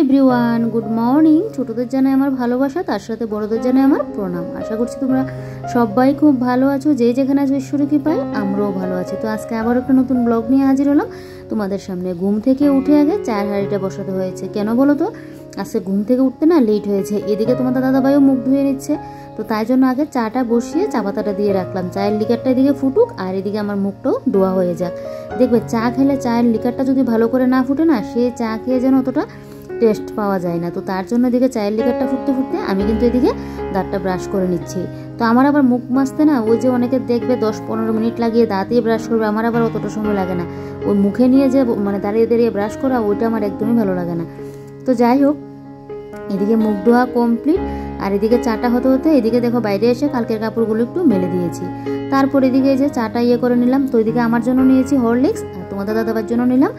Everyone, good morning. ছোটদের জানাই আমার ভালোবাসা, তার সাথে বড়দের জানাই আমার প্রণাম। আশা করছি তোমরা সবাই খুব ভালো আছো, যে যেখানে আছো ঈশ্বরের কৃপায় আমরাও ভালো আছি। তো আজকে আবার একটা নতুন ব্লগ নিয়ে হাজির হলাম তোমাদের সামনে। ঘুম থেকে উঠে আগে চায়ের হাঁড়িটা বসাতে হয়েছে। কেন বলো তো, আজকে ঘুম থেকে উঠতে না লেট হয়েছে। এদিকে তোমাদের দাদাভাইও মুখ ধুয়ে নিচ্ছে, তো তাই জন্য আগে চাটা বসিয়ে চা পাতাটা দিয়ে রাখলাম। চায়ের লিকারটা এদিকে ফুটুক আর এদিকে আমার মুখটাও ধোয়া হয়ে যাক। দেখবে চা খেলে চায়ের লিকারটা যদি ভালো করে না ফুটে না, সে চা খেয়ে যেন অতটা টেস্ট পাওয়া যায় না। তো তার জন্য এদিকে চায়ের লিকারটা ফুটতে ফুটতে আমি কিন্তু এদিকে দাঁতটা ব্রাশ করে নিচ্ছি। তো আমার আবার মুখ মাজতে না, ওই যে অনেকে দেখবে 10-15 মিনিট লাগিয়ে দাঁতই ব্রাশ করবে, আমার আবার অতটা সময় লাগে না। ওই মুখে নিয়ে যে মানে দাঁড়িয়ে দাঁড়িয়ে ব্রাশ করা, ওইটা আমার একদমই ভালো লাগে না। তো যাই হোক, এদিকে মুখ ধোয়া কমপ্লিট আর এদিকে চাটা হতে হতে এদিকে দেখো বাইরে এসে কালকের কাপড়গুলো একটু মেলে দিয়েছি। তারপর এদিকে এই যে চাটা করে নিলাম। তো এদিকে আমার জন্য নিয়েছি হরলিক্স আর তোমাদের দাদাবার জন্য নিলাম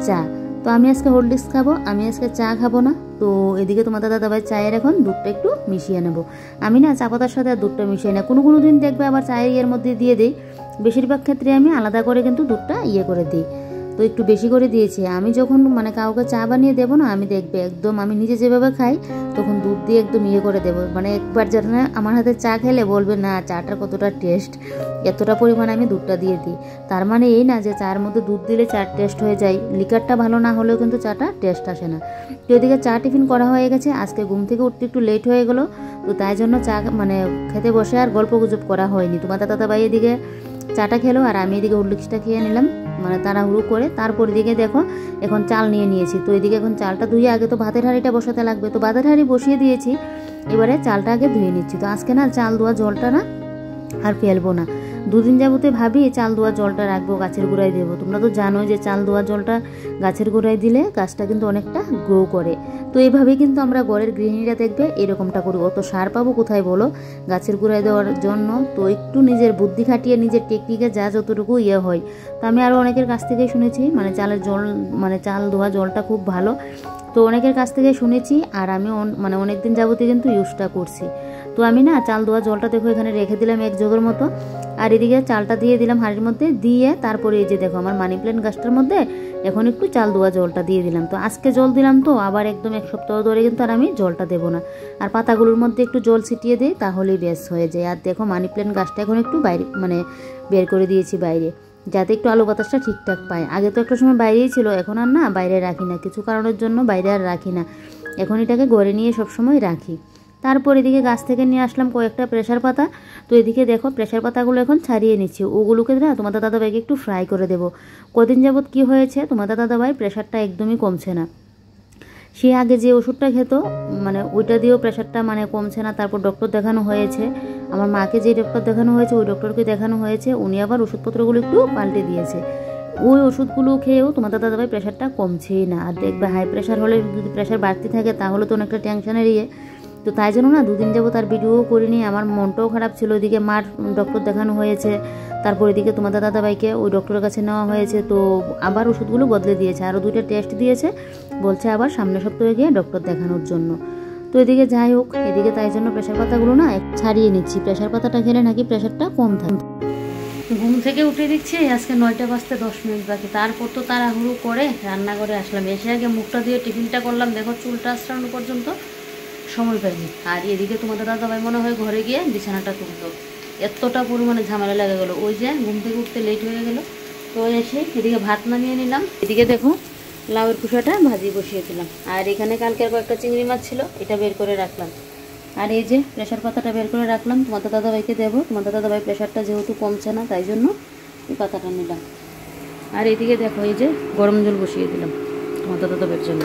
চা। তো আমি আজকে হরলিক্স খাবো, আমি আজকে চা খাবো না। তো এদিকে তোমাদের দাদাভাই চায়ের এখন দুধটা একটু মিশিয়ে নেবো। আমি না চা পাতার সাথে আর দুধটা মিশিয়ে না, কোনো কোনো দিন দেখবে আবার চায়ের মধ্যে দিয়ে দিই। বেশিরভাগ ক্ষেত্রে আমি আলাদা করে কিন্তু দুধটা করে দিই। তো একটু বেশি করে দিয়েছি। আমি যখন মানে কাউকে চা বানিয়ে দেবো না, আমি দেখবে একদম আমি নিজে যেভাবে খাই তখন দুধ দিয়ে একদম করে দেবো। মানে একবার যারা আমার হাতে চা খেলে বলবে না চাটার কতটা টেস্ট, এতটা পরিমাণে আমি দুধটা দিয়ে দিই। তার মানে এই না যে চার মধ্যে দুধ দিলে চার টেস্ট হয়ে যায়। লিকারটা ভালো না হলেও কিন্তু চাটা টেস্ট আসে না। তো এদিকে চা টিফিন করা হয়ে গেছে। আজকে ঘুম থেকে উঠতে একটু লেট হয়ে গেলো, তো তাই জন্য চা মানে খেতে বসে আর গল্প গুজব করা হয়নি। তোমার দাদাভাই এদিকে চাটা খেলো আর আমি এদিকে হরলিক্সটা খেয়ে নিলাম মানে তাড়াহুড়ো করে। তারপর এদিকে দেখো এখন চাল নিয়েছি। তো এদিকে এখন চালটা ধুয়ে আগে তো ভাতের হাঁড়িটা বসাতে লাগবে, তো ভাতের হাঁড়ি বসিয়ে দিয়েছি। এবারে চালটা আগে ধুয়ে নিচ্ছি। তো আজকে না চাল ধোয়া জলটা না আর ফেলবো না। দুদিন যাবতে ভাবি চাল ধোয়া জলটা রাখবো, গাছের গোড়ায় দেবো। তোমরা তো জানোই যে চাল ধোয়া জলটা গাছের গোড়ায় দিলে গাছটা কিন্তু অনেকটা গ্রো করে। তো এইভাবেই কিন্তু আমরা ঘরের গৃহিণীরা দেখবে এরকমটা করি। অত সার পাবো কোথায় বলো গাছের গোড়ায় দেওয়ার জন্য? তো একটু নিজের বুদ্ধি খাটিয়ে নিজের টেকনিকে যা যতটুকু হয়। তো আমি আরও অনেকের কাছ থেকে শুনেছি মানে চালের জল মানে চাল ধোয়া জলটা খুব ভালো। তো অনেকের কাছ থেকে শুনেছি আর আমি মানে অনেক দিন যাবতে কিন্তু ইউজটা করছি। তো আমি না চাল ধোয়া জলটা দেখো এখানে রেখে দিলাম এক জগের মতো। আর এদিকে চালটা দিয়ে দিলাম হাঁড়ির মধ্যে, দিয়ে তারপরে এই যে দেখো আমার মানি প্ল্যান্ট গাছটার মধ্যে এখন একটু চাল ধোয়া জলটা দিয়ে দিলাম। তো আজকে জল দিলাম, তো আবার একদম এক সপ্তাহ ধরে কিন্তু আর আমি জলটা দেবো না। আর পাতাগুলোর মধ্যে একটু জল ছিটিয়ে দিই, তাহলেই বেশ হয়ে যায়। আর দেখো মানি প্ল্যান্ট গাছটা এখন একটু বাইরে মানে বের করে দিয়েছি বাইরে, যাতে একটু আলো বাতাসটা ঠিকঠাক পায়। আগে তো একটা সময় বাইরেই ছিল, এখন আর না বাইরে রাখি না, কিছু কারণের জন্য বাইরে আর রাখি না। এখন এটাকে ঘরে নিয়ে সবসময় রাখি। তারপর এদিকে গাছ থেকে নিয়ে আসলাম কয়েকটা প্রেসার পাতা। তো এদিকে দেখো প্রেসার পাতাগুলো এখন ছাড়িয়ে নিচ্ছি। ওগুলোকে না তোমাদের দাদাভাইকে একটু ফ্রাই করে দেবো। কদিন যাবৎ কি হয়েছে, তোমাদের দাদাভাই প্রেসারটা একদমই কমছে না। সে আগে যে ওষুধটা খেত মানে ওইটা দিয়েও প্রেসারটা মানে কমছে না। তারপর ডক্টর দেখানো হয়েছে, আমার মাকে যে ডক্টর দেখানো হয়েছে ওই ডক্টরকে দেখানো হয়েছে, উনি আবার ওষুধপত্রগুলো একটু পাল্টে দিয়েছে। ওই ওষুধগুলো খেয়েও তোমাদের দাদাভাই প্রেসারটা কমছেই না। আর দেখবে হাই প্রেশার হলে যদি প্রেশার বাড়তে থাকে তাহলে তো অনেকটা টেনশনের তো তাই জন্য না দুদিন যাবো তার ভিডিও করিনি। আমার মনটাও খারাপ ছিল। এদিকে মার ডক্টর দেখানো হয়েছে, তারপর এদিকে তোমাদের দাদাভাইকে ওই ডক্টরের কাছে নেওয়া হয়েছে। তো আবার ওষুধগুলো বদলে দিয়েছে, আরও 2টা টেস্ট দিয়েছে, বলছে আবার সামনের সপ্তাহে গিয়ে ডক্টর দেখানোর জন্য। তো এদিকে যাই হোক, এদিকে তাই জন্য প্রেশার পাতাগুলো না ছাড়িয়ে নিচ্ছি। প্রেশার পাতাটা খেলে নাকি প্রেশারটা কম থাকে। ঘুম থেকে উঠে দিচ্ছি আজকে 9টা বাজতে 10 মিনিট বাকি। তারপর তো তাড়াহুড়ো করে রান্নাঘরে আসলাম। এসে আগে মুখটা দিয়ে টিফিনটা করলাম। দেখো চুলটা আঁচড়ানো পর্যন্ত সময় পাইনি। আর এদিকে তোমাদের দাদাভাই মনে হয় ঘরে গিয়ে বিছানাটা তুলতো, এতটা পরিমাণে ঝামেলা লেগে গেলো। ওই যে ঘুম থেকে উঠতে লেট হয়ে গেল। তো এসে এদিকে ভাত নামিয়ে নিলাম। এদিকে দেখো লাউয়ের কুসাটা ভাজি বসিয়ে দিলাম। আর এখানে কালকের কয়েকটা চিংড়ি মাছ ছিল, এটা বের করে রাখলাম। আর এই যে প্রেশার পাতাটা বের করে রাখলাম, তোমাদের দাদাভাইকে দেবো। তোমাদের দাদাভাই প্রেশারটা যেহেতু কমছে না তাই জন্য এই পাতাটা নিলাম। আর এদিকে দেখো এই যে গরম জল বসিয়ে দিলাম তোমাদের দাদাভাইয়ের জন্য।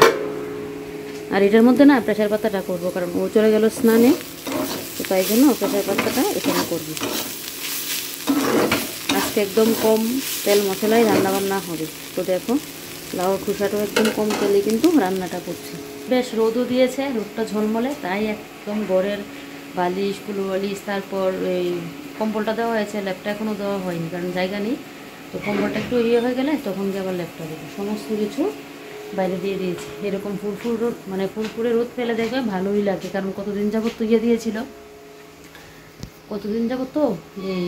আর এটার মধ্যে না প্রেশার পাতাটা করবো, কারণ ও চলে গেল স্নানে, তো তাই জন্য প্রেশার পাতাটা এখানে করবো। আজকে একদম কম তেল মশলায় রান্নাবান্না হবে। তো দেখো লাউর খোসাটাও একদম কম তেলে কিন্তু রান্নাটা করছি। বেশ রোদও দিয়েছে, রোদটা ঝলমলে, তাই একদম ঘরের বালিশ কুলো বালিশ তারপর এই কম্বলটা দেওয়া হয়েছে, ল্যাপটা এখনও দেওয়া হয়নি কারণ জায়গা নেই। তো কম্বলটা একটু হয়ে গেলে তখন গিয়ে আবার লেপটা দেবো। সমস্ত কিছু বাইরে দিয়ে দিয়েছি। এরকম ফুরফুর রোদ মানে ফুরফুরে রোদ পেলে দেখবে ভালোই লাগে, কারণ কতদিন যাবত তো দিয়েছিল, কতদিন যাবত তো এই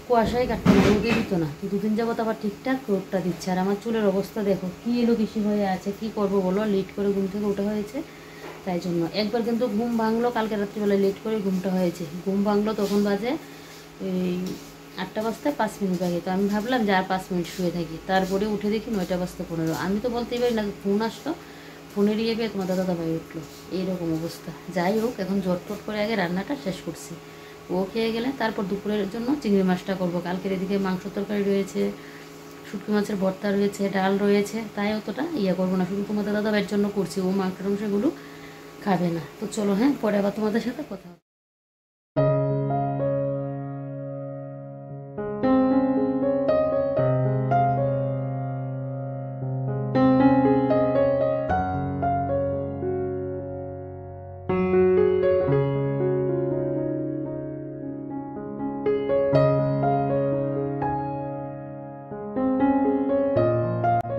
কুয়াশায় কাটতে না, রোদে দিত না। তো দুদিন যাবত আবার ঠিকঠাক রোদটা দিচ্ছে। আর আমার চুলের অবস্থা দেখো কী এলো বেশি হয়ে আছে, কি করব বলো, লেট করে ঘুম থেকে ওঠা হয়েছে তাই জন্য। একবার কিন্তু ঘুম ভাঙলো, কালকে রাত্রিবেলায় লেট করে ঘুমটা হয়েছে। ঘুম ভাঙলো তখন বাজে এই 8টা বাজতে 5 মিনিট আগে। তো আমি ভাবলাম যে আর 5 মিনিট শুয়ে থাকি, তারপরে উঠে দেখি 9টা বাজতে 15। আমি তো বলতেই পারি না, ফোন আসলো, ফোনের ইয়ে পেয়ে তোমার দাদাভাই উঠলো, এইরকম অবস্থা। যাই হোক, এখন ঝটফট করে আগে রান্নাটা শেষ করছি। ও খেয়ে গেলে তারপর দুপুরের জন্য চিংড়ি মাছটা করবো। কালকের এদিকে মাংস তরকারি রয়েছে, শুটকি মাছের ভর্তা রয়েছে, ডাল রয়েছে, তাই অতটা ইয়ে করবো না, শুধু তোমাদের দাদাভাইয়ের জন্য করছি। ও মাংস টাংসগুলো খাবে না। তো চলো, হ্যাঁ, পরে আবার তোমাদের সাথে কথা হবে।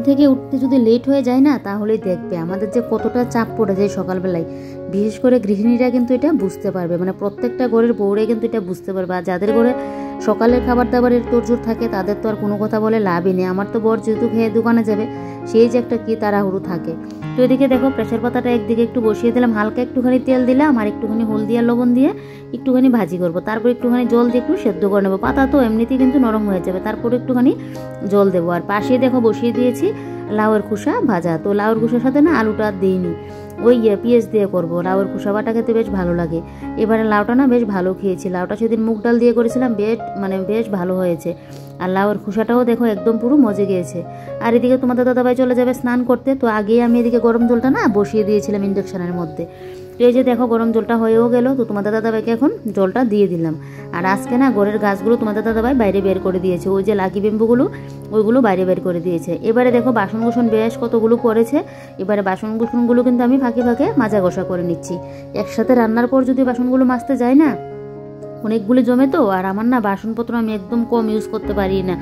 থেকে উঠতে যদি লেট হয়ে যায় না, তাহলেই দেখবে আমাদের যে কতটা চাপ পড়ে যায় সকালবেলায়। বিশেষ করে গৃহিণীরা কিন্তু এটা বুঝতে পারবে, মানে প্রত্যেকটা ঘরের বউরে কিন্তু এটা বুঝতে পারবে। আর যাদের ঘরে সকালের খাবার দাবারের তোড়জোড় থাকে তাদের তো আর কোনো কথা বলে লাভই নেই। আমার তো বর যেহেতু খেয়ে দোকানে যাবে, সেই যে একটা কি তাড়াহুড়ো থাকে। তো এদিকে দেখো প্রেশার পাতাটা একদিকে একটু বসিয়ে দিলাম, হালকা একটুখানি তেল দিলাম আর একটুখানি হলদি আর লবণ দিয়ে একটুখানি ভাজি করব। তারপর একটুখানি জল দিয়ে একটু সেদ্ধ করে নেবো। পাতা তো এমনিতেই কিন্তু নরম হয়ে যাবে, তারপর একটুখানি জল দেবো। আর পাশে দেখো বসিয়ে দিয়েছি লাউয়ের খোসা ভাজা। তো লাউয়ের খোসার সাথে না আলুটা দিইনি, ওই পেঁয়াজ দিয়ে করবো। লাউয়ের খোসা বাটা খেতে বেশ ভালো লাগে। এবারে লাউটা না বেশ ভালো খেয়েছি। লাউটা সেদিন মুগ ডাল দিয়ে করেছিলাম, বেশ ভালো হয়েছে। আর লাউয়ের খোসাটাও দেখো একদম পুরো মজে গিয়েছে। আর এদিকে তোমাদের দাদাভাই চলে যাবে স্নান করতে। তো আগেই আমি এদিকে গরম জলটা না বসিয়ে দিয়েছিলাম ইন্ডাকশনের মধ্যে। তো এই যে দেখো গরম জলটা হয়েও গেল। তো তোমাদের দাদাভাইকে এখন জলটা দিয়ে দিলাম। আর আজকে না ঘরের গাছগুলো তোমাদের দাদাভাই বাইরে বের করে দিয়েছে, ওই যে লাকি বেম্বুগুলো ওইগুলো বাইরে বের করে দিয়েছে। এবারে দেখো বাসন কুসন বেশ কতগুলো পড়েছে। এবারে বাসন কুসনগুলো কিন্তু আমি ফাঁকে ফাঁকে মাজা ঘষা করে নিচ্ছি। একসাথে রান্নার পর যদি বাসনগুলো মাজতে যাই না, অনেকগুলো জমে। তো আর আমার না বাসনপত্র আমি একদম কম ইউজ করতে পারি না,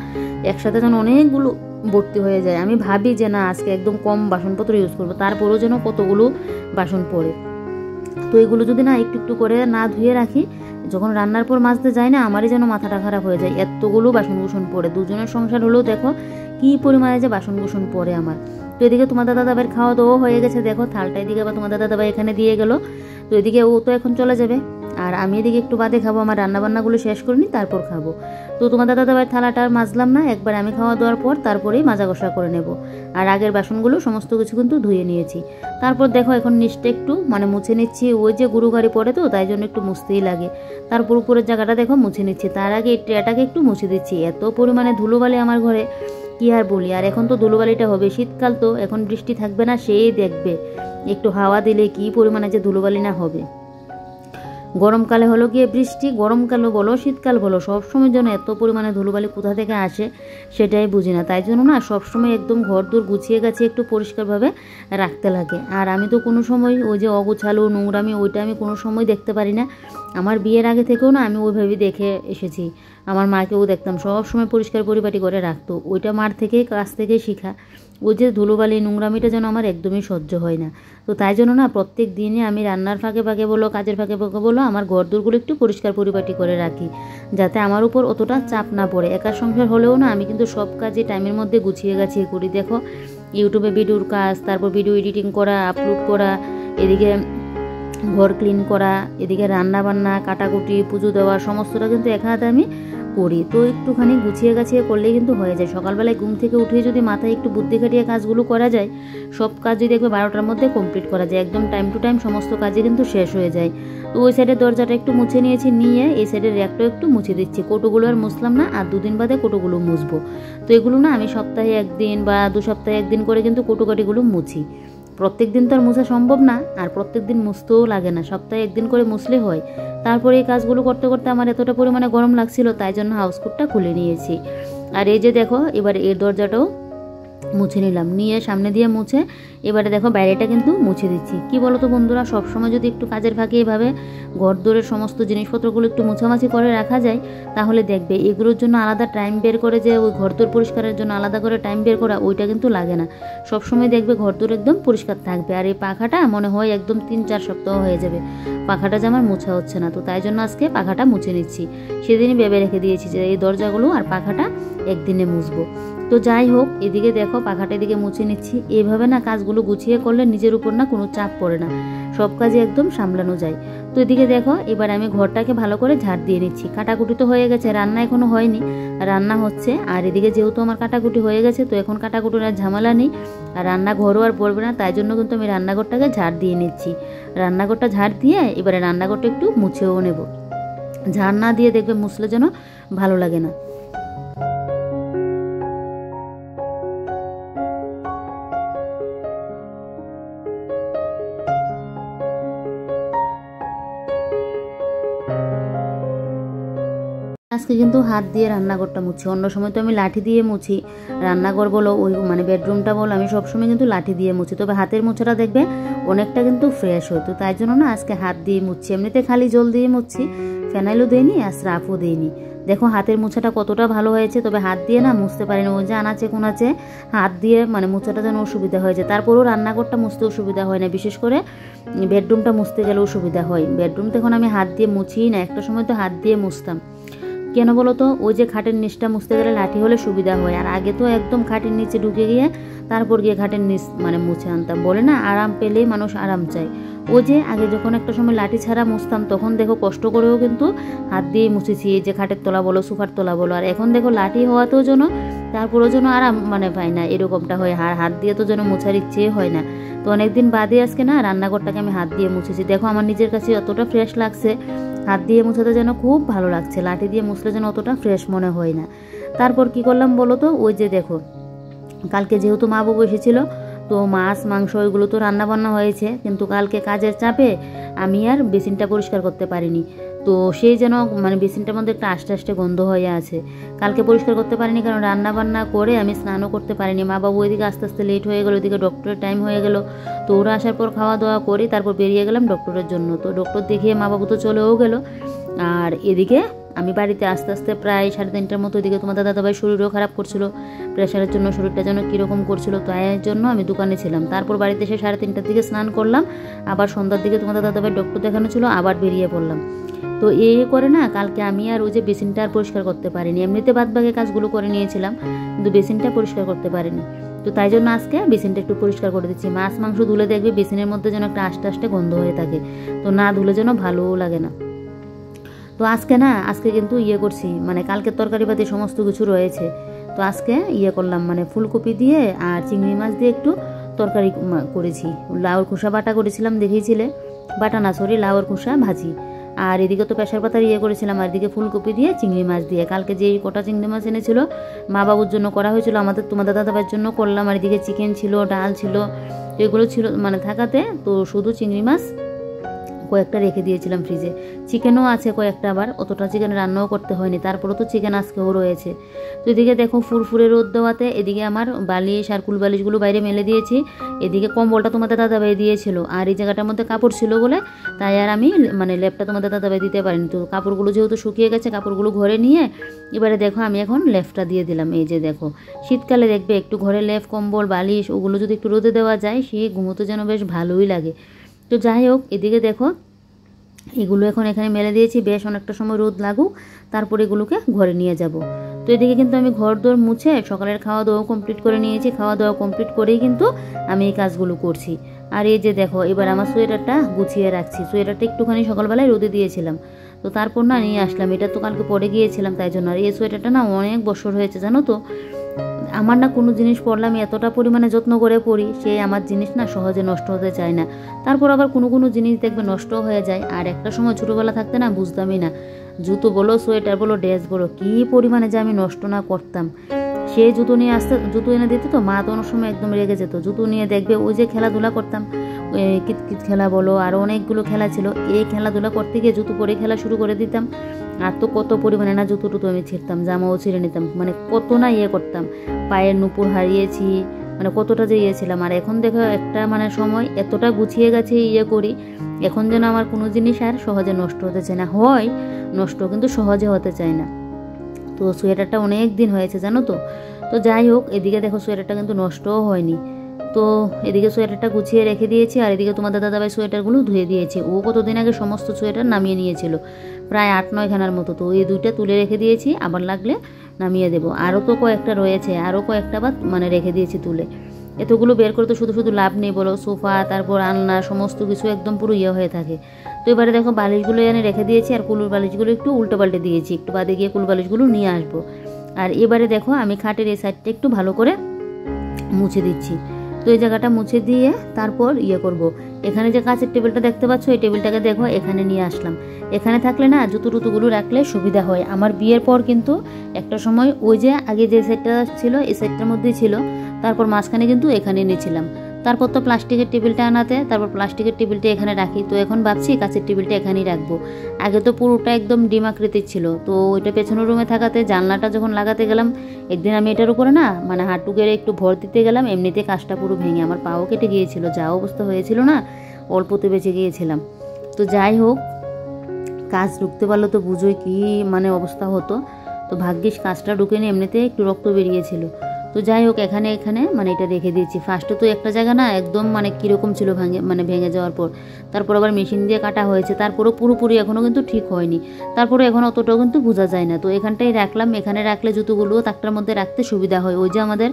একসাথে যেন অনেকগুলো ভর্তি হয়ে যায়। আমি ভাবি যে না আজকে একদম কম বাসনপত্র ইউজ করবো, তারপরেও যেন কতগুলো বাসন পড়ে। তো এগুলো যদি না একটু একটু করে না ধুয়ে রাখি, যখন রান্নার পর মাজতে যাই না, আমারই যেন মাথাটা খারাপ হয়ে যায়, এতগুলো বাসন কুসন পড়ে। দুজনের সংসার হলেও দেখো কি পরিমাণে যে বাসন কুসন পড়ে আমার। তো এদিকে তোমাদের দাদাভাইয়ের খাওয়া দাওয়া হয়ে গেছে, দেখো থালটা এদিকে আবার তোমাদের দাদাভাই এখানে দিয়ে গেল। তো এদিকে ও তো এখন চলে যাবে, আর আমি এদিকে একটু বাদে খাবো, আমার রান্নাবান্নাগুলো শেষ করে নিই তারপর খাবো। তো তোমাদের দাদাভাইয়ের থালাটা আর মাজলাম না, একবার আমি খাওয়া দাওয়ার পর তারপরেই মাজা ঘষা করে নেব। আর আগের বাসনগুলো সমস্ত কিছু কিন্তু ধুয়ে নিয়েছি। তারপর দেখো এখন নিচটা একটু মুছে নিচ্ছি, ওই যে গুরু গাড়ি পড়ে তো তাই জন্য একটু মুছতেই লাগে। তারপর উপরের জায়গাটা দেখো মুছে নিচ্ছি, তার আগে এই ট্রেটাকে একটু মুছে দিচ্ছি। এত পরিমাণে ধুলোবালি আমার ঘরে কি আর বলি। আর এখন তো ধুলোবালিটা হবে, শীতকাল তো, এখন বৃষ্টি থাকবে না, সেই দেখবে একটু হাওয়া দিলে কি পরিমাণে যে ধুলোবালি না হবে। গরমকালে হলো গিয়ে বৃষ্টি, গরমকাল বলো শীতকাল বলো, সবসময় যেন এত পরিমাণে ধুলোবালি কোথা থেকে আসে সেটাই বুঝি না। তাই জন্য না সবসময় একদম ঘর দূর গুছিয়ে গেছে একটু পরিষ্কারভাবে রাখতে লাগে। আর আমি তো কোনো সময় ওই যে অগুছালো নোংরামি ওইটা আমি কোনো সময় দেখতে পারি না। আমার বিয়ের আগে থেকেও না আমি ওইভাবেই দেখে এসেছি। আমার মাকেও দেখতাম সবসময় পরিষ্কার পরিপাটি করে রাখতো, ওইটা মার থেকেই কাছ থেকেই শিখা। ওই যে ধুলোবালি নোংরামিটা যেন আমার একদমই সহ্য হয় না। তো তাই জন্য না প্রত্যেক দিনে আমি রান্নার ফাঁকে ফাঁকে বলো কাজের ফাঁকে ফাঁকে বলো আমার ঘরদোরগুলো একটু পরিষ্কার পরিপাটি করে রাখি, যাতে আমার উপর অতটা চাপ না পড়ে। একা সংসার হলেও না আমি কিন্তু সব কাজই টাইমের মধ্যে গুছিয়ে গাছিয়ে করি। দেখো ইউটিউবে ভিডিওর কাজ, তারপর ভিডিও এডিটিং করা, আপলোড করা, এদিকে ঘর ক্লিন করা, এদিকে রান্না বান্না, কাটাকুটি, পুজো দেওয়া, সমস্তটা কিন্তু এক হাতে আমি করি। তো একটুখানি গুছিয়ে গাছিয়ে করলেই কিন্তু হয়ে যায়। সকালবেলায় ঘুম থেকে উঠে যদি মাথায় একটু বুদ্ধি খাটিয়ে কাজগুলো করা যায়, সব কাজই দেখবে 12টার মধ্যে কমপ্লিট করা যায়, একদম টাইম টু টাইম সমস্ত কাজই কিন্তু শেষ হয়ে যায়। তো ওই সাইডের দরজাটা একটু মুছে নিয়েছি, নিয়ে এই সাইডের র্যাকটাও একটু মুছে দিচ্ছি। কোটোগুলো আর মুছলাম না, আর 2 দিন বাদে কোটোগুলো মুছবো। তো এগুলো না আমি সপ্তাহে 1 দিন বা 2 সপ্তাহে 1 দিন করে কিন্তু কোটোকাটিগুলো মুছি। প্রত্যেক দিন তো আর মোছা সম্ভব না, আর প্রত্যেক দিন মুছতেও লাগে না, সপ্তাহে 1 দিন করে মুছলে হয়। তারপরে এই কাজগুলো করতে করতে আমার এতটা পরিমাণে গরম লাগছিল, তাই জন্য হাউসকোটটা খুলে নিয়েছি। আর এই যে দেখো এবার এর দরজাটাও মুছে নিলাম, নিয়ে সামনে দিয়ে মুছে এবারে দেখো বাইরেটা কিন্তু মুছে দিচ্ছি। কি বলো তো বন্ধুরা, সবসময় যদি একটু কাজের ফাঁকে এভাবে ঘর দোরের সমস্ত জিনিসপত্রগুলো একটু মুছামাছি করে রাখা যায়, তাহলে দেখবে এগুলোর জন্য আলাদা টাইম বের করে যে ওই ঘর দোর পরিষ্কারের জন্য আলাদা করে টাইম বের করা, ওইটা কিন্তু লাগে না। সবসময় দেখবে ঘর দোর একদম পরিষ্কার থাকবে। আর এই পাখাটা মনে হয় একদম 3-4 সপ্তাহ হয়ে যাবে পাখাটা যে আমার মোছা হচ্ছে না। তো তাই জন্য আজকে পাখাটা মুছে নিচ্ছি। সেদিনই ভেবে রেখে দিয়েছি যে এই দরজাগুলো আর পাখাটা একদিনে মুছবো। তো যাই হোক, এদিকে দেখো পাখাটা এদিকে মুছে নিচ্ছি। এইভাবে না কাজগুলো গুছিয়ে করলে নিজের উপর না কোনো চাপ পড়ে না, সব কাজে একদম সামলানো যায়। তো এদিকে দেখো এবার আমি ঘরটাকে ভালো করে ঝাড় দিয়ে নিচ্ছি। কাটাকুটি তো হয়ে গেছে, রান্না এখনো হয়নি, রান্না হচ্ছে। আর এদিকে যেহেতু আমার কাটাকুটি হয়ে গেছে, তো এখন কাটাকুটির আর ঝামেলা নেই, আর রান্নাঘরও আর পড়বে না। তাই জন্য কিন্তু আমি রান্নাঘরটাকে ঝাড় দিয়ে নিচ্ছি। রান্নাঘরটা ঝাড় দিয়ে এবারে রান্নাঘরটা একটু মুছেও নেব। ঝাড় না দিয়ে দেখবে মুছলে যেন ভালো লাগে না। আজকে কিন্তু হাত দিয়ে রান্নাঘরটা মুছি, অন্য সময় তো আমি লাঠি দিয়ে মুছি। রান্নাঘর বলো ওই মানে বেডরুমটা বলো, আমি সবসময় কিন্তু লাঠি দিয়ে মুছি। তবে হাতের মোছাটা দেখবে অনেকটা কিন্তু ফ্রেশ হয়। তো তাই জন্য না আজকে হাত দিয়ে মুছছি। এমনিতে খালি জল দিয়ে মুছছি, ফেনাইলও দিইনি আর স্রাফও দিইনি। দেখো হাতের মোছাটা কতটা ভালো হয়েছে। তবে হাত দিয়ে না মুছতে পারিনি, ওই যে আনাচে কোনাচে হাত দিয়ে মানে মোছাটা যেন অসুবিধা হয়েছে। তারপরেও রান্নাঘরটা মুছতে অসুবিধা হয় না, বিশেষ করে বেডরুমটা মুছতে গেলে অসুবিধা হয়। বেডরুম তো এখন আমি হাত দিয়ে মুছিই না, একটা সময় তো হাত দিয়ে মুছতাম। কেন বলো তো, ওই যে খাটের নিচটা মুছতে গেলে লাঠি হলে সুবিধা হয়। আর আগে তো একদম খাটের নিচে ঢুকে গিয়ে তারপর গিয়ে খাটের নিচ মানে মুছে আনতাম। বলে না আরাম পেলেই মানুষ আরাম চায়। ও যে আগে যখন একটা সময় লাঠি ছাড়া মুছতাম, তখন দেখো কষ্ট করেও কিন্তু হাত দিয়ে মুছেছি, এই যে খাটের তলা বলো সোফার তলা বলো। আর এখন দেখো লাঠি হওয়াতেও যেন তারপরেও যেন আরাম মানে পাই না, এরকমটা হয়। আর হাত দিয়ে তো যেন মোছার ইচ্ছে হয় না। তো অনেকদিন বাদে আজকে না রান্নাঘরটাকে আমি হাত দিয়ে মুছেছি। দেখো আমার নিজের কাছে অতটা ফ্রেশ লাগছে, হাত দিয়ে মুছাতে যেন খুব ভালো লাগছে। লাঠি দিয়ে মুছলে যেন অতটা ফ্রেশ মনে হয় না। তারপর কি করলাম বলো তো, ওই যে দেখো কালকে যেহেতু মা বাবু এসেছিল, তো মাছ মাংস ওইগুলো তো রান্না বান্না হয়েছে, কিন্তু কালকে কাজের চাপে আমি আর বেসিনটা পরিষ্কার করতে পারিনি। তো সেই যেন মানে বেসিনটার মধ্যে একটা আস্তে আস্তে গন্ধ হয়ে আছে। কালকে পরিষ্কার করতে পারিনি কারণ রান্না বান্না করে আমি স্নানও করতে পারিনি। মা বাবু ওইদিকে আস্তে আস্তে লেট হয়ে গেলো, ওইদিকে ডক্টরের টাইম হয়ে গেল। তো ওরা আসার পর খাওয়া দাওয়া করে তারপর বেরিয়ে গেলাম ডক্টরের জন্য। তো ডক্টর দেখিয়ে মা বাবু তো চলেও গেল। আর এদিকে আমি বাড়িতে আস্তে আস্তে প্রায় 3:30টার মতো। এদিকে তোমাদের দাদাভাই শরীরও খারাপ করছিল, প্রেশারের জন্য শরীরটা যেন কীরকম করছিল, তো এর জন্য আমি দোকানে ছিলাম। তারপর বাড়িতে এসে 3:30টার দিকে স্নান করলাম, আবার সন্ধ্যার দিকে তোমাদের দাদাভাই ডক্টর দেখানো ছিল, আবার বেরিয়ে পড়লাম। তো এই করে না কালকে আমি আর ওই যে বেসিনটা আর পরিষ্কার করতে পারিনি। এমনিতে বাদবাকি কাজগুলো করে নিয়েছিলাম, কিন্তু বেসিনটা পরিষ্কার করতে পারিনি। তো তাই জন্য আজকে বেসিনটা একটু পরিষ্কার করে দিচ্ছি। মাছ মাংস ধুলে দেখবে বেসিনের মধ্যে যেন একটা আস্তে আস্তে গন্ধ হয়ে থাকে, তো না ধুলে যেন ভালোও লাগে না। তো আজকে কিন্তু করছি মানে কালকের তরকারি পাতি সমস্ত কিছু রয়েছে। তো আজকে করলাম মানে ফুলকপি দিয়ে আর চিংড়ি মাছ দিয়ে একটু তরকারি করেছি। লাউর খোসা বাটা করেছিলাম, দেখিয়েছিলে, বাটা না সরি লাউর খোসা ভাজি। আর এদিকে তো প্রেশার পাতার করেছিলাম, আর এদিকে ফুলকপি দিয়ে চিংড়ি মাছ দিয়ে। কালকে যেই কটা চিংড়ি মাছ এনেছিল মা বাবুর জন্য করা হয়েছিল, তোমাদের দাদাভাইয়ের জন্য করলাম। আর এদিকে চিকেন ছিল, ডাল ছিল, এগুলো ছিল মানে থাকাতে তো শুধু চিংড়ি মাছ কয়েকটা রেখে দিয়েছিলাম ফ্রিজে। চিকেনও আছে কয়েকটা, আবার অতটা চিকেন রান্নাও করতে হয়নি, তারপরে তো চিকেন আজকেও রয়েছে। তো এদিকে দেখো ফুরফুরে রোদ দেওয়াতে এদিকে আমার বালিশ আর কুল বালিশগুলো বাইরে মেলে দিয়েছি। এদিকে কম্বলটা তোমাদের দাদাভাই দিয়েছিল, আর এই জায়গাটার মধ্যে কাপড় ছিল বলে তাই আর আমি মানে লেপটা তোমাদের দাদাভাই দিতে পারিনি। তো কাপড়গুলো যেহেতু শুকিয়ে গেছে, কাপড়গুলো ঘরে নিয়ে এবারে দেখো আমি এখন লেপটা দিয়ে দিলাম। এই যে দেখো শীতকালে দেখবে একটু ঘরে লেপ কম্বল বালিশ ওগুলো যদি একটু রোদে দেওয়া যায়, সে ঘুমোতে যেন বেশ ভালোই লাগে। তো যাই হোক, এদিকে দেখো এগুলো এখন এখানে মেলে দিয়েছি, বেশ অনেকটা সময় রোদ লাগুক, তারপর এগুলোকে ঘরে নিয়ে যাব। তো এদিকে কিন্তু আমি ঘর দোর মুছে সকালের খাওয়া দাওয়া কমপ্লিট করে নিয়েছি। খাওয়া দাওয়া কমপ্লিট করেই কিন্তু আমি এই কাজগুলো করছি। আর এই যে দেখো এবার আমার সোয়েটারটা গুছিয়ে রাখছি। সোয়েটারটা একটুখানি সকালবেলায় রোদে দিয়েছিলাম, তো তারপর না নিয়ে আসলাম। এটা তো কালকে পরে গিয়েছিলাম তাই জন্য। আর এই সোয়েটারটা না অনেক বছর হয়েছে জানো তো। আমার না কোনো জিনিস পরলে আমি এতটা পরিমাণে যত্ন করে পরি, সে আমার জিনিস না সহজে নষ্ট হতে চায় না। তারপর আবার কোনো জিনিস দেখবে নষ্ট হয়ে যায়। আর একটা সময় ছোটোবেলা থাকতে না বুঝতামই না, জুতো বলো সোয়েটার বলো ড্রেস বলো কী পরিমাণে যে আমি নষ্ট না করতাম। সে জুতো নিয়ে জুতো এনে দিত, তো মা তো অনেক সময় একদম রেগে যেত। জুতো নিয়ে দেখবে ওই যে খেলাধুলা করতাম, কিতকিত খেলা বলো আরও অনেকগুলো খেলা ছিল, এই খেলাধুলা করতে গিয়ে জুতো পরে খেলা শুরু করে দিতাম। আর তো কত পরিমাণে না জুতো টুতো আমি ছিঁড়তাম, জামাও ছিঁড়ে নিতাম, মানে কত না করতাম। পায়ের নুপুর হারিয়েছি, মানে কতটা যে ছিলাম। আর এখন দেখো একটা মানে সময় এতটা গুছিয়ে গেছে করি, এখন যেন আমার কোনো জিনিস আর সহজে নষ্ট হতে চায় না, হয় নষ্ট কিন্তু সহজে হতে চায় না। তো সোয়েটারটা অনেক দিন হয়েছে জানো তো। তো যাই হোক, এদিকে দেখো সোয়েটারটা কিন্তু নষ্টও হয়নি। তো এদিকে সোয়েটারটা গুছিয়ে রেখে দিয়েছি, আর এদিকে তোমাদের দাদাভাই সোয়েটারগুলো ধুয়ে দিয়েছি। ও কতদিন আগে সমস্ত সোয়েটার নামিয়ে নিয়েছিল, প্রায় 8-9 খানার মতো। তো এই 2টা তুলে রেখে দিয়েছি, আবার লাগলে নামিয়ে দেবো। আরও তো কয়েকটা রয়েছে, আরও কয়েকটা বা মানে রেখে দিয়েছি তুলে। এতগুলো বের করে তো শুধু শুধু লাভ নেই বলো, সোফা তারপর আলনা সমস্ত কিছু একদম পুরো হয়ে থাকে। তো এবারে দেখো বালিশগুলো এনে রেখে দিয়েছি, আর কুলুর বালিশগুলো একটু উল্টে পাল্টে দিয়েছি, একটু বাদে গিয়ে কুল বালিশগুলো নিয়ে আসবো। আর এবারে দেখো আমি খাটের এই সাইডটা একটু ভালো করে মুছে দিচ্ছি। তো এই জায়গাটা মুছে দিয়ে তারপর করব। এখানে যে কাঁচের টেবিলটা দেখতে পাচ্ছ, এই টেবিলটাকে দেখো এখানে নিয়ে আসলাম। এখানে থাকলে না জুতো টুতুগুলো রাখলে সুবিধা হয়। আমার বিয়ের পর কিন্তু একটা সময় ওই যে আগে যে সেটটা ছিল এই সেটটার মধ্যেই ছিল, তারপর মাঝখানে কিন্তু এখানে নিয়েছিলাম। তারপর তো প্লাস্টিকের টেবিলটা আনাতে, তারপর প্লাস্টিকের টেবিলটা এখানে রাখি। তো এখন ভাবছি কাঁচের টেবিলটা এখানেই রাখবো। আগে তো পুরোটা একদম ডিম আকৃতির ছিল, তো ওইটা পেছনের রুমে থাকাতে জানলাটা যখন লাগাতে গেলাম, একদিন আমি এটার উপরে না মানে হাঁটু গেড়ে একটু ভর দিতে গেলাম, এমনিতে কাজটা পুরো ভেঙে আমার পাও কেটে গিয়েছিল, যা অবস্থা হয়েছিল না, অল্পতে বেঁচে গিয়েছিলাম। তো যাই হোক, কাজ ঢুকতে পারলো তো বুঝোই কি মানে অবস্থা হতো। তো ভাগ্যিস কাজটা ঢুকে নিয়ে এমনিতে একটু রক্ত বেরিয়েছিল। তো যাই হোক, এখানে মানে এটা রেখে দিয়েছি। ফার্স্টে তো একটা জায়গা না একদম মানে কীরকম ছিল ভেঙে যাওয়ার পর, তারপর আবার মেশিন দিয়ে কাটা হয়েছে, তারপরও পুরোপুরি এখনও কিন্তু ঠিক হয়নি, তারপরে এখন অতটাও কিন্তু বোঝা যায় না। তো এখানটাই রাখলাম, এখানে রাখলে জুতোগুলো তাকটার মধ্যে রাখতে সুবিধা হয়। ওই যে আমাদের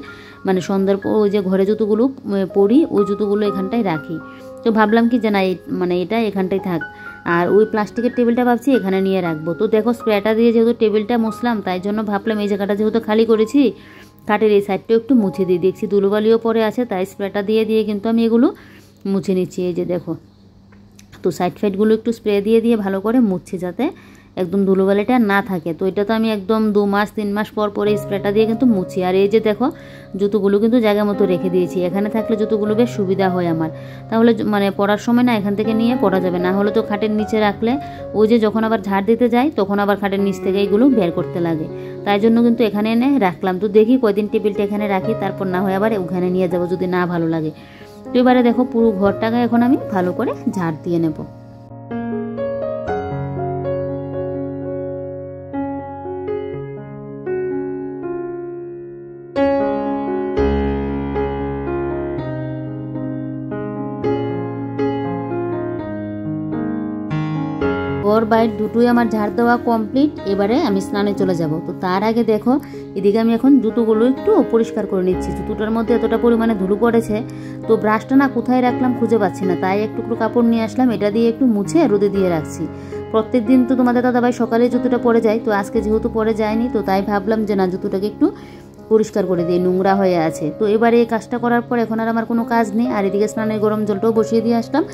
মানে সন্ধ্যার পর ওই যে ঘরে জুতোগুলো পরি, ওই জুতোগুলো এখানটাই রাখি। তো ভাবলাম কি যে না মানে এটা এখানটাই থাক, আর ওই প্লাস্টিকের টেবিলটা ভাবছি এখানে নিয়ে রাখবো। তো দেখো স্প্রেটা দিয়ে যেহেতু টেবিলটা মুছলাম, তাই জন্য ভাবলাম এই জায়গাটা যেহেতু খালি করেছি, কাঠের এই সাইডটাও একটু মুছে দিয়ে দেখছি ধুলোবালিও পরে আছে, তাই স্প্রেটা দিয়ে কিন্তু আমি এগুলো মুছে নিচ্ছি। এই যে দেখো, তো সাইডগুলো একটু স্প্রে দিয়ে ভালো করে মুছছি, যাতে একদম ধুলোবালিটা না থাকে। তো এটা তো আমি একদম 2-3 মাস পর পরে স্প্রেটা দিয়ে কিন্তু মুছি। আর এই যে দেখো জুতোগুলো কিন্তু জায়গা মতো রেখে দিয়েছি। এখানে থাকলে জুতোগুলো বেশ সুবিধা হয় আমার, তাহলে মানে পরার সময় না এখান থেকে নিয়ে পরা যাবে, না হলে তো খাটের নিচে রাখলে ওই যে যখন আবার ঝাড় দিতে যাই তখন আবার খাটের নিচ থেকে এইগুলো বের করতে লাগে, তাই জন্য কিন্তু এখানে এনে রাখলাম। তো দেখি কয়দিন টেবিলটা এখানে রাখি, তারপর না হয় আবার ওখানে নিয়ে যাবো যদি না ভালো লাগে। তো এবারে দেখো পুরো ঘরটাকে এখন আমি ভালো করে ঝাড় দিয়ে নেব। ঘর বাইর দুটোই আমার ঝাড় দেওয়া কমপ্লিট। এবারে আমি স্নানে চলে যাব। তো তার আগে দেখো এদিকে আমি এখন জুতোগুলো একটু পরিষ্কার করে নিচ্ছি। জুতোটার মধ্যে এতটা পরিমাণে ধুলো পড়েছে, তো ব্রাশটা না কোথায় রাখলাম খুঁজে পাচ্ছি না, তাই একটু কাপড় নিয়ে আসলাম, এটা দিয়ে একটু মুছে রোদে দিয়ে রাখছি। প্রত্যেক দিন তো তোমাদের দাদাভাই সকালে জুতোটা পরে যায়, তো আজকে যেহেতু পরে যায়নি, তো তাই ভাবলাম যে না জুতোটাকে একটু পরিষ্কার করে দিই, নোংরা হয়ে আছে। তো এবারে এই কাজটা করার পর এখন আর আমার কোনো কাজ নেই। আর এদিকে স্নানের গরম জলটাও বসিয়ে দিয়ে আসলাম,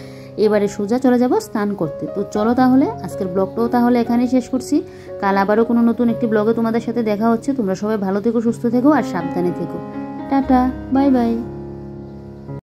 এবারে সোজা চলে যাব স্নান করতে। তো চলো তাহলে আজকের ব্লগটাও তাহলে এখানেই শেষ করছি। কাল আবারও কোনো নতুন একটি ব্লগে তোমাদের সাথে দেখা হচ্ছে। তোমরা সবাই ভালো থেকো, সুস্থ থেকো আর সাবধানে থেকো। Tata, bye bye.